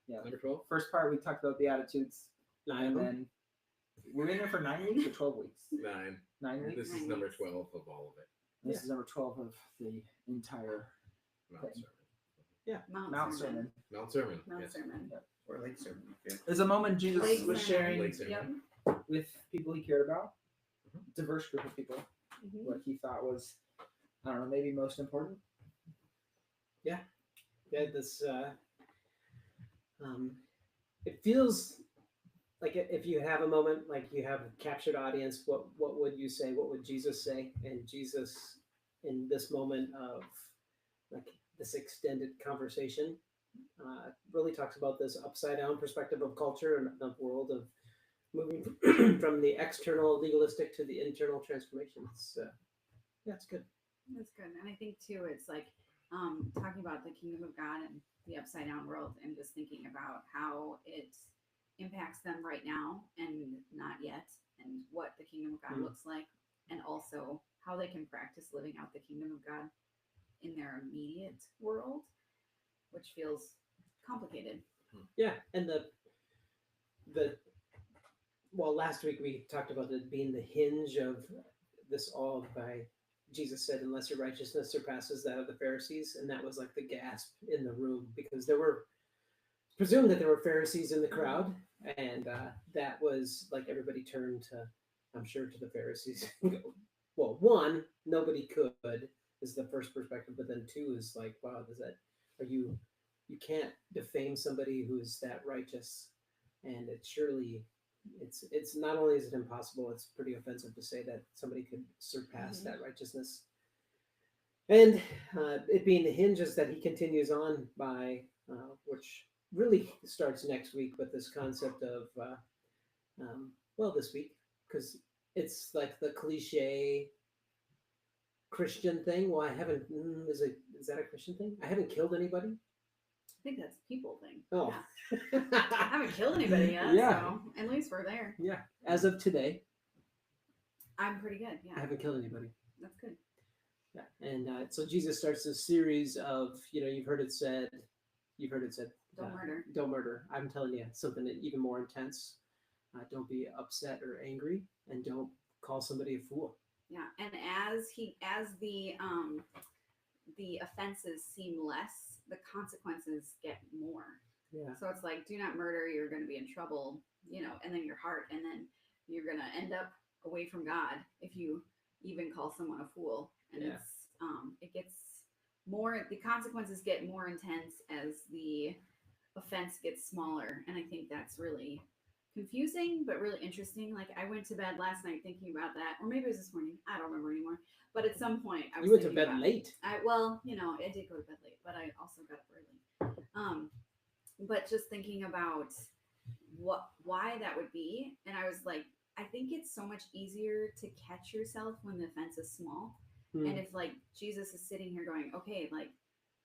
Yeah. Number 12? First part we talked about the attitudes, 9 and of them. then we're in there for 9 weeks or 12 weeks. 9. 9 weeks. This is number 12 of all of it. This is number 12 of the entire Mount thing. Sermon. Mount Sermon. Mount Sermon. Mount yes. Sermon. Or Lake Sermon. Yeah. There's a moment Jesus Lake was Sermon. sharing Lake Sermon. Yep. with people he cared about, Mhm. diverse group of people, Mhm. what he thought was, I don't know, maybe most important. Yeah, this it feels like if you have a moment, like you have a captured audience, what would you say? What would Jesus say? And Jesus, in this moment of like this extended conversation, really talks about this upside down perspective of culture and of world, of moving from the external legalistic to the internal transformation. It's it's good. That's good. And I think too, it's like talking about the kingdom of God and the upside down world, and just thinking about how it impacts them right now and not yet, and what the kingdom of God looks like, and also how they can practice living out the kingdom of God in their immediate world, which feels complicated. Yeah, and the well, last week we talked about it being the hinge of this all by Jesus said, unless your righteousness surpasses that of the Pharisees, and that was like the gasp in the room, because there were presumed that there were Pharisees in the crowd, and that was like everybody turned to, I'm sure, to the Pharisees. Well, one, nobody could is the first perspective, but then two is like, wow, does that you can't defame somebody who is that righteous, and it surely it's not only is it impossible, it's pretty offensive to say that somebody could surpass that righteousness. And it being the hinges that he continues on by, which really starts next week, but this concept of this week, because it's like the cliche Christian thing. Well, I haven't. Is that a Christian thing? I haven't killed anybody. I think that's a people thing. Oh, Yeah. I haven't killed anybody yet, Yeah. so at least we're there. yeah. As of today, I'm pretty good. I Yeah, haven't killed anybody. that's good. Yeah, and so Jesus starts this series of, you've heard it said, Don't murder. Don't murder. I'm telling you something even more intense. Don't be upset or angry, and don't call somebody a fool. Yeah, and as the offenses seem less, the consequences get more. Yeah. So it's like, do not murder, you're going to be in trouble, and then your heart, and then you're going to end up away from God if you even call someone a fool. And Yeah. it gets more, the consequences get more intense as the offense gets smaller. And I think that's really confusing, but really interesting. Like, I went to bed last night thinking about that, or maybe it was this morning. I don't remember anymore. But at some point, I was You went to thinking bed about, late. I did go to bed late, but I also got up early. But just thinking about why that would be, and I was like, I think it's so much easier to catch yourself when the offense is small. And if like Jesus is sitting here going, okay, like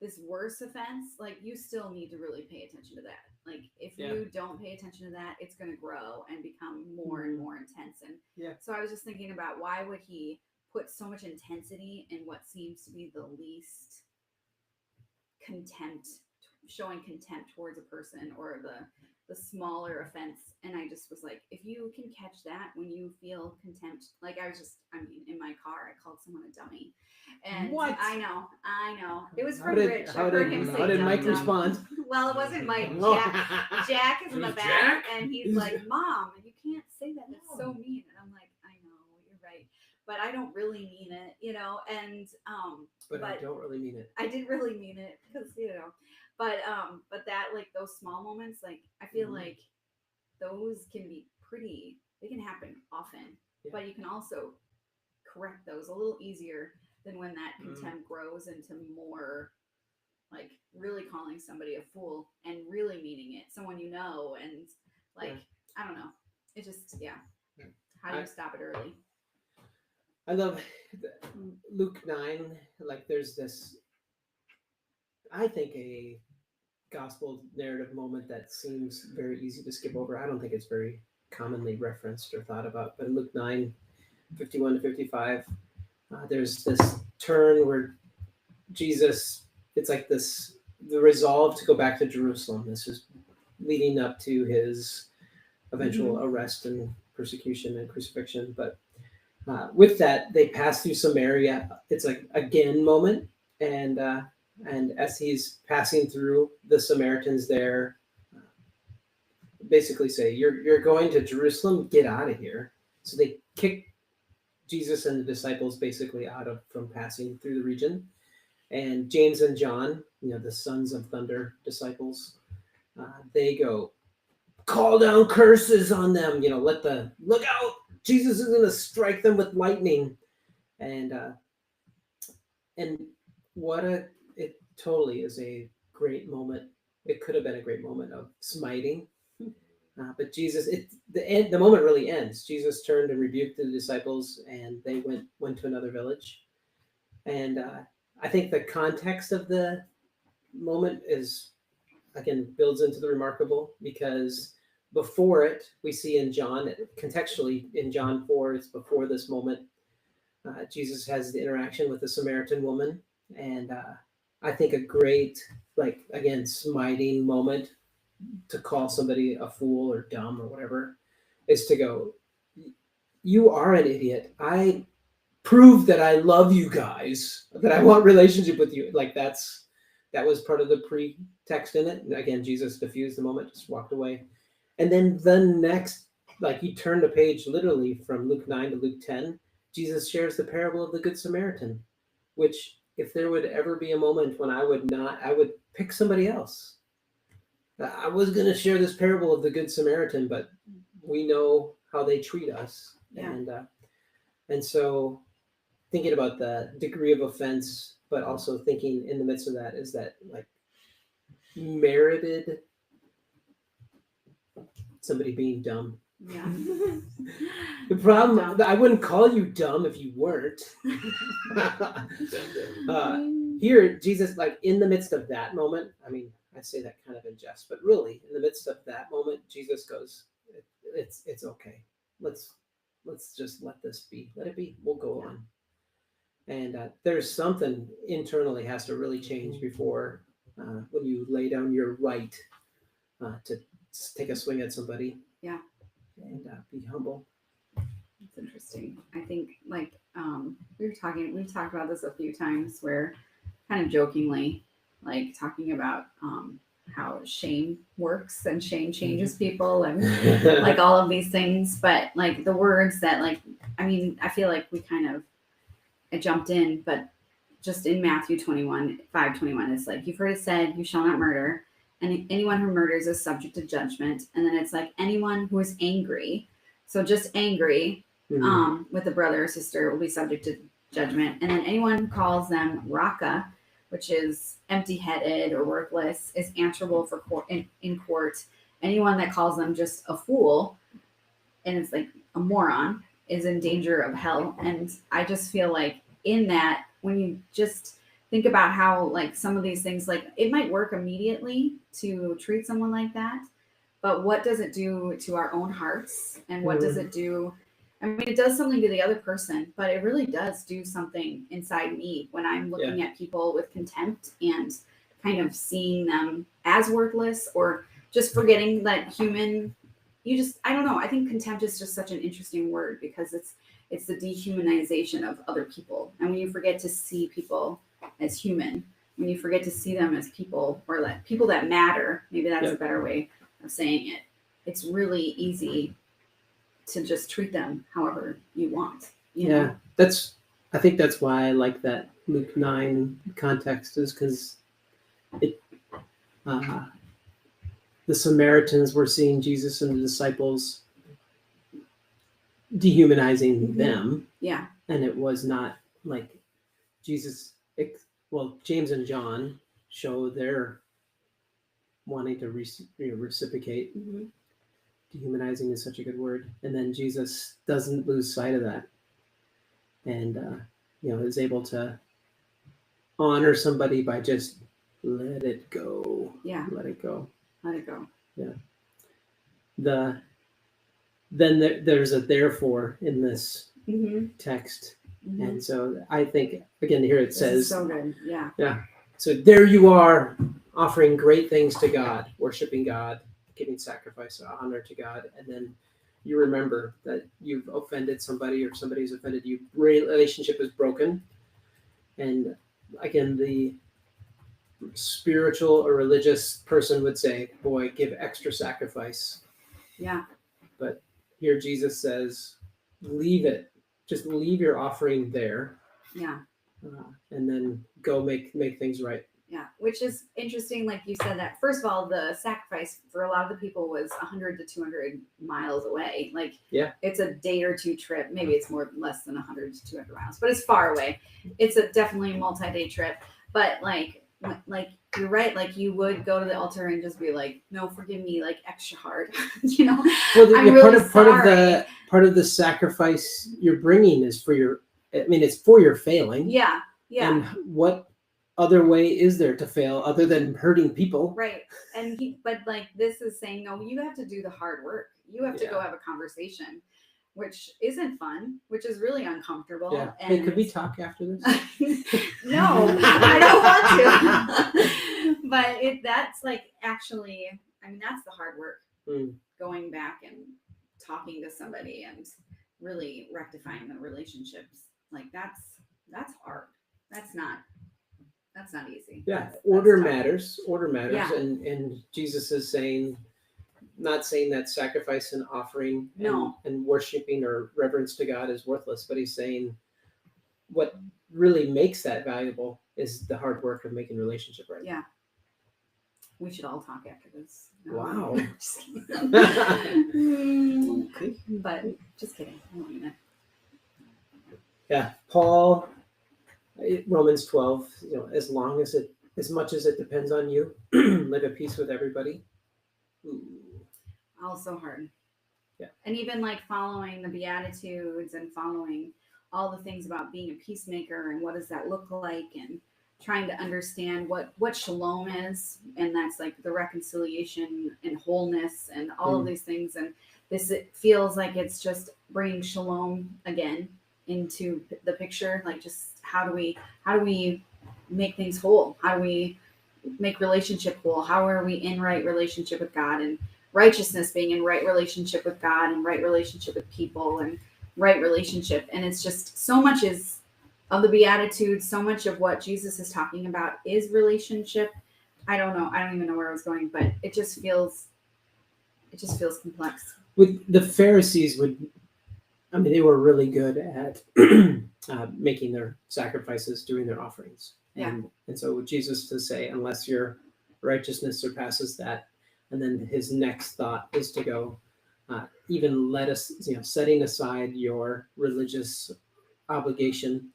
this worse offense, like you still need to really pay attention to that. Like if you don't pay attention to that, it's going to grow and become more and more intense. And so I was just thinking about, why would he put so much intensity in what seems to be the least showing contempt towards a person, or the smaller offense. And I just was like, if you can catch that when you feel contempt, like in my car, I called someone a dummy. And What? I know. It was from How did- Rich. how I heard did- him say how did Mike dumb. respond? Well, it wasn't Mike. No. Jack is in the Who's back, Jack? and he's like, Mom, you can't say that. That's so mean. And I'm like, I know, you're right. But I don't really mean it, and But I don't really mean it. I didn't really mean it, because but that, like, those small moments, like, I feel like those can be they can happen often, but you can also correct those a little easier than when that contempt grows into more, like, really calling somebody a fool and really meaning it, someone and like, I don't know, it just how do you stop it early? I love Luke 9. Like, there's this, I think, a gospel narrative moment that seems very easy to skip over. I don't think it's very commonly referenced or thought about, but in Luke 9, 51 to 55, there's this turn where Jesus, it's like the resolve to go back to Jerusalem. This is leading up to his eventual arrest and persecution and crucifixion. But with that, they pass through Samaria. It's like again moment, and as he's passing through, the Samaritans there basically say, "You're going to Jerusalem. Get out of here." So they kick Jesus and the disciples basically out of from passing through the region. And James and John, the sons of thunder disciples, they go, call down curses on them. Look out! Jesus is going to strike them with lightning. And it totally is a great moment. It could have been a great moment of smiting. But Jesus, the moment really ends. Jesus turned and rebuked the disciples, and they went to another village. And I think the context of the moment builds into the remarkable, because before it, we see in John, contextually in John 4, it's before this moment, Jesus has the interaction with the Samaritan woman. And I think a great, smiting moment to call somebody a fool or dumb or whatever is to go, you are an idiot. I prove that I love you guys, that I want relationship with you. That was part of the pretext in it. And again, Jesus diffused the moment, just walked away. And then the next, you turn the page literally from Luke 9 to Luke 10, Jesus shares the parable of the Good Samaritan, which if there would ever be a moment when I would pick somebody else. I was going to share this parable of the Good Samaritan, but we know how they treat us. Yeah. And so thinking about the degree of offense, but also thinking in the midst of that is that merited somebody being dumb. Yeah. The problem, I wouldn't call you dumb if you weren't. Here, Jesus, in the midst of that moment, I say that kind of in jest, but really, in the midst of that moment, Jesus goes, "It's okay. Let's just let this be. Let it be. We'll go on." And there's something internally has to really change before when you lay down your right to take a swing at somebody. Yeah. And be humble. It's interesting. I think we've talked about this a few times, where kind of jokingly, talking about how shame works and shame changes people and all of these things. But the words that I feel like we kind of jumped in, but just in Matthew 5:21, it's you've heard it said, you shall not murder. And anyone who murders is subject to judgment. And then it's anyone who is angry. So just angry with a brother or sister will be subject to judgment. And then anyone who calls them raka, which is empty-headed or worthless, is answerable for in court. Anyone that calls them just a fool, and it's a moron, is in danger of hell. And I just feel in that, when you just think about how some of these things, it might work immediately to treat someone like that, but what does it do to our own hearts? And what does it do? It does something to the other person, but it really does do something inside me when I'm looking at people with contempt and kind of seeing them as worthless, or just forgetting that human. I don't know. I think contempt is just such an interesting word, because it's the dehumanization of other people. And when you forget to see people as human, when you forget to see them as people, or people that matter, maybe that's a better way of saying it. It's really easy to just treat them however you want. You know? I think that's why I like that Luke 9 context, is because the Samaritans were seeing Jesus and the disciples dehumanizing them. Yeah. And it was not Jesus. James and John show their wanting to reciprocate. Mm-hmm. Dehumanizing is such a good word. And then Jesus doesn't lose sight of that, and is able to honor somebody by just let it go. Yeah. Let it go. Let it go. Yeah. Then there's a therefore in this text. Mm-hmm. And so I think, again, here it says, so good. Yeah. Yeah. So there you are, offering great things to God, worshiping God, giving sacrifice or honor to God, and then you remember that you've offended somebody or somebody's offended you, relationship is broken, and again, the spiritual or religious person would say, boy, give extra sacrifice. Yeah. But here Jesus says, leave it. Just leave your offering there, Yeah. and then go make things right. Yeah, which is interesting. Like you said, that first of all, the sacrifice for a lot of the people was 100 to 200 miles away. Like, Yeah. it's a day or two trip. Maybe it's less than 100 to 200 miles, but it's far away. It's a definitely multi-day trip. But like you're right. Like, you would go to the altar and just be like, "No, forgive me," like extra hard, you know. Well, I'm part really of part of the sacrifice you're bringing is for your. I mean, it's for your failing. Yeah, yeah. And what other way is there to fail other than hurting people? Right. But like, this is saying, no, you have to do the hard work. You have to go Yeah. have a conversation, which isn't fun, which is really uncomfortable. Yeah. And Hey, could we talk after this? No, I don't want to. But that's like, actually, I mean, that's the hard work. Mm. Going back and talking to somebody and really rectifying the relationships. Like, that's hard. That's not easy. Yeah, That's order tough. matters. Order matters, Yeah. and Jesus is saying, not saying that sacrifice and offering No. and worshiping or reverence to God is worthless, but he's saying what really makes that valuable is the hard work of making relationship right. Yeah. We should all talk after this. Wow. Just kidding. Okay. But just kidding. I don't mean it. Yeah, Paul, Romans 12. As much as it depends on you, live at peace with everybody. Ooh. Also hard. Yeah. And even like following the Beatitudes and following all the things about being a peacemaker and what does that look like, and trying to understand what shalom is, and that's like the reconciliation and wholeness and all of these things. And it feels like it's just bringing shalom again into the picture. Like, just how do we make things whole? How do we make relationship whole? How are we in right relationship with God, and righteousness being in right relationship with God and right relationship with people and right relationship? And it's just so much of the Beatitudes, so much of what Jesus is talking about is relationship. I don't know. I don't even know where I was going, but it just feels complex. With the Pharisees they were really good at making their sacrifices, doing their offerings. Yeah. And so with Jesus to say, unless your righteousness surpasses that, and then his next thought is to go, even let us, setting aside your religious obligation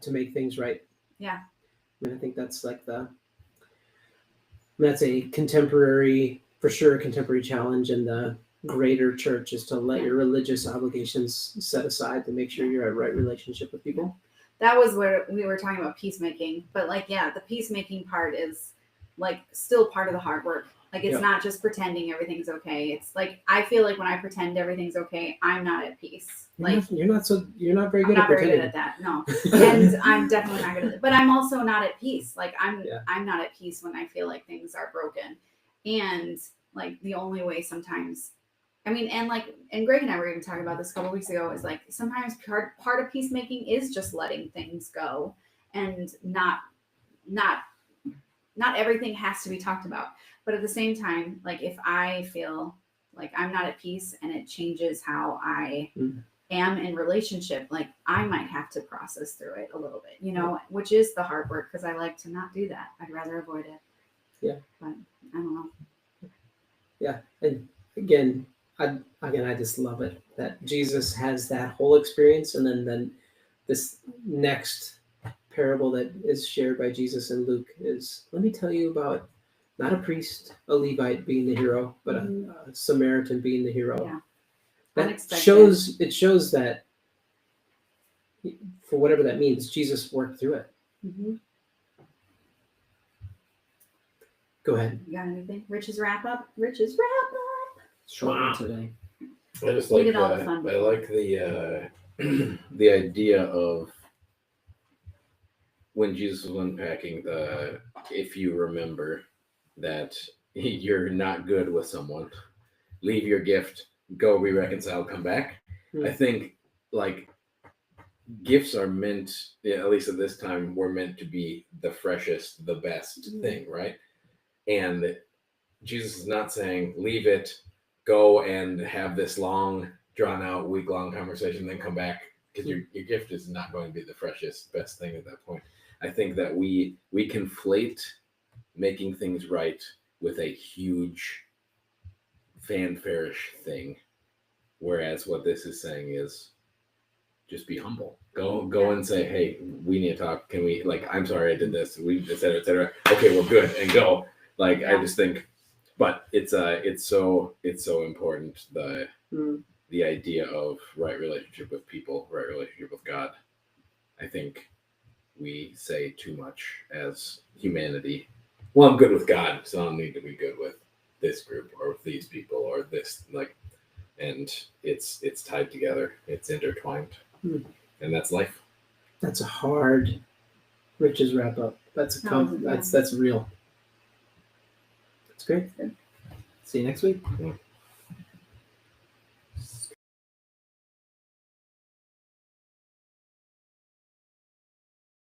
to make things right. Yeah. I think that's like that's a contemporary challenge in the greater church, is to let your religious obligations set aside to make sure you're at right relationship with people. That was where we were talking about peacemaking. But like, yeah, the peacemaking part is like still part of the hard work. Like, it's not just pretending everything's okay. It's like, I feel like when I pretend everything's okay, I'm not at peace. Like, You're not very I'm good not at very pretending. good at that. No. And I'm definitely not good at it. But I'm also not at peace. Like, I'm not at peace when I feel like things are broken. And like, the only way sometimes, and Greg and I were even talking about this a couple weeks ago, is like, sometimes part of peacemaking is just letting things go, and not everything has to be talked about. But at the same time, like, if I feel like I'm not at peace and it changes how I am in relationship, like, I might have to process through it a little bit, which is the hard work, because I like to not do that. I'd rather avoid it. Yeah. But I don't know. Yeah. And again, I just love it that Jesus has that whole experience, and then this next parable that is shared by Jesus in Luke is, let me tell you about not a priest, a Levite being the hero, but a Samaritan being the hero. Yeah. That Unexpected. shows that, for whatever that means, Jesus worked through it. Mm-hmm. Go ahead. You got anything? Rich's wrap up. Short one today. I just We like did all the that. fun I before. like the the idea of when Jesus was unpacking if you remember that you're not good with someone, leave your gift, go be reconciled, come back. Hmm. I think like gifts are meant, at least at this time, were meant to be the freshest, the best thing, right? And Jesus is not saying leave it, go and have this long, drawn out, week long conversation, then come back, because your gift is not going to be the freshest, best thing at that point. I think that we conflate making things right with a huge fanfare-ish thing, whereas what this is saying is just be humble. Go and say, hey, we need to talk. Can we, like, I'm sorry I did this. We et cetera, et cetera. Okay, we're good, and go. Like, I just think, but it's so important, the idea of right relationship with people, right relationship with God. I think we say too much as humanity. Well, I'm good with God, so I don't need to be good with this group or with these people or this, like, and it's tied together. It's intertwined, and that's life. That's a hard Rich's wrap up. That's that's real. That's great. See you next week.